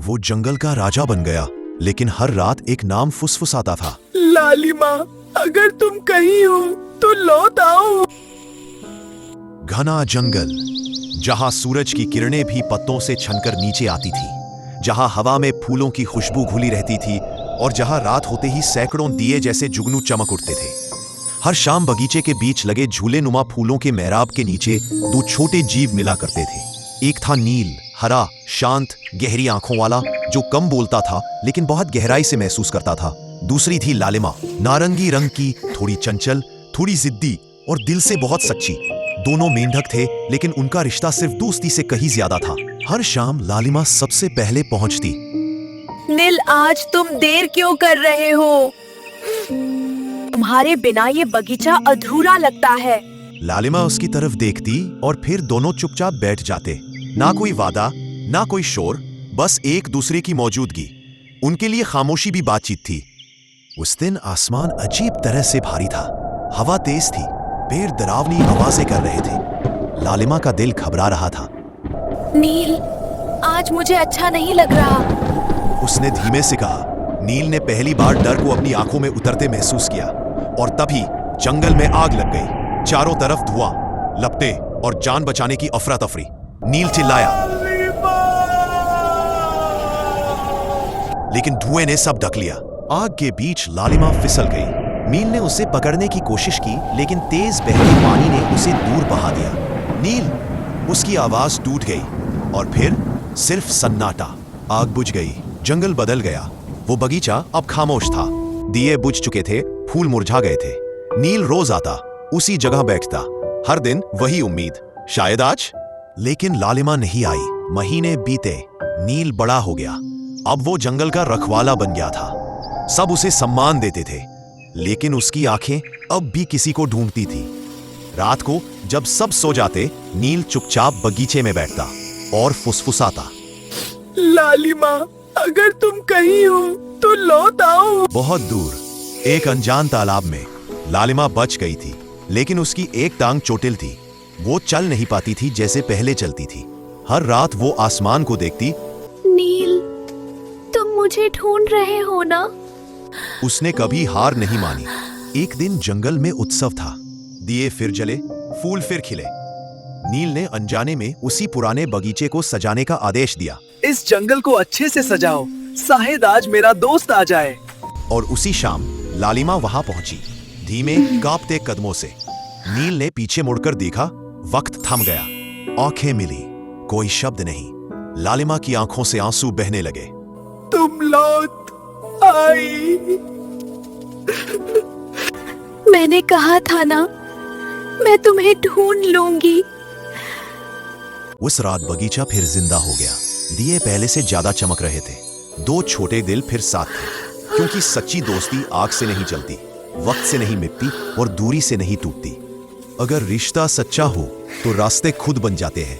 वो जंगल का राजा बन गया, लेकिन हर रात एक नाम फुसफुसाता था। लालिमा, अगर तुम कहीं हो तो लौट आओ। घना जंगल, जहां सूरज की किरणें भी पत्तों से छनकर नीचे आती थी, जहां हवा में फूलों की खुशबू घुली रहती थी और जहां रात होते ही सैकड़ों दिए जैसे जुगनू चमक उठते थे। हर शाम बगीचे के बीच लगे झूले नुमा फूलों के मेहराब के नीचे दो छोटे जीव मिला करते थे। एक था नील, हरा, शांत, गहरी आंखों वाला, जो कम बोलता था लेकिन बहुत गहराई से महसूस करता था। दूसरी थी लालिमा, नारंगी रंग की, थोड़ी चंचल, थोड़ी जिद्दी और दिल से बहुत सच्ची। दोनों मेंढक थे, लेकिन उनका रिश्ता सिर्फ दोस्ती से कहीं ज्यादा था। हर शाम लालिमा सबसे पहले पहुंचती। नील, आज तुम देर क्यों कर रहे हो? तुम्हारे बिना ये बगीचा अधूरा लगता है। लालिमा उसकी तरफ देखती और फिर दोनों चुपचाप बैठ जाते। ना कोई वादा, ना कोई शोर, बस एक दूसरे की मौजूदगी। उनके लिए खामोशी भी बातचीत थी। उस दिन आसमान अजीब तरह से भारी था। हवा तेज थी, पेड़ डरावनी आवाजें कर रहे थे। लालिमा का दिल घबरा रहा था। नील, आज मुझे अच्छा नहीं लग रहा। उसने धीमे से कहा। नील ने पहली बार डर को अपनी आंखों में उतरते महसूस किया, और तभी जंगल में आग लग गई। चारों तरफ धुआं, लपटे और जान बचाने की अफरा तफरी। नील चिल्लाया, लेकिन धुएं ने सब ढक लिया। आग के बीच लालिमा फिसल गई। नील ने उसे पकड़ने की कोशिश की, लेकिन तेज बहते पानी ने उसे दूर बहा दिया। नील, उसकी आवाज टूट गई और फिर सिर्फ सन्नाटा। आग बुझ गई, जंगल बदल गया। वो बगीचा अब खामोश था। दिए बुझ चुके थे, फूल मुरझा गए थे। नील रोज आता, उसी जगह बैठता, हर दिन वही उम्मीद, शायद आज। लेकिन लालिमा नहीं आई। महीने बीते, नील बड़ा हो गया। अब वो जंगल का रखवाला बन गया था। सब उसे सम्मान देते थे, लेकिन उसकी आंखें अब भी किसी को ढूंढती थी। रात को जब सब सो जाते, नील चुपचाप बगीचे में बैठता और फुसफुसाता। लालिमा, अगर तुम कहीं हो तो लौट आओ। बहुत दूर एक अनजान तालाब में लालिमा बच गई थी, लेकिन उसकी एक टांग चोटिल थी। वो चल नहीं पाती थी जैसे पहले चलती थी। हर रात वो आसमान को देखती। नील, तुम मुझे ढूंढ रहे हो ना? उसने कभी हार नहीं मानी। एक दिन जंगल में उत्सव था। दिए फिर जले, फूल फिर खिले। नील ने अनजाने में उसी पुराने बगीचे को सजाने का आदेश दिया। इस जंगल को अच्छे से सजाओ, शायद आज मेरा दोस्त आ जाए। और उसी शाम लालिमा वहां पहुंची, धीमे कांपते कदमों से। नील ने पीछे मुड़कर देखा, वक्त थम गया। आंखें मिली, कोई शब्द नहीं। लालिमा की आंखों से आंसू बहने लगे। तुम लौट आई। मैंने कहा था ना, मैं तुम्हें ढूंढ लूंगी। उस रात बगीचा फिर जिंदा हो गया। दिए पहले से ज्यादा चमक रहे थे। दो छोटे दिल फिर साथ थे, क्योंकि सच्ची दोस्ती आग से नहीं जलती, वक्त से नहीं मिटती और दूरी से नहीं टूटती। अगर रिश्ता सच्चा हो तो रास्ते खुद बन जाते हैं।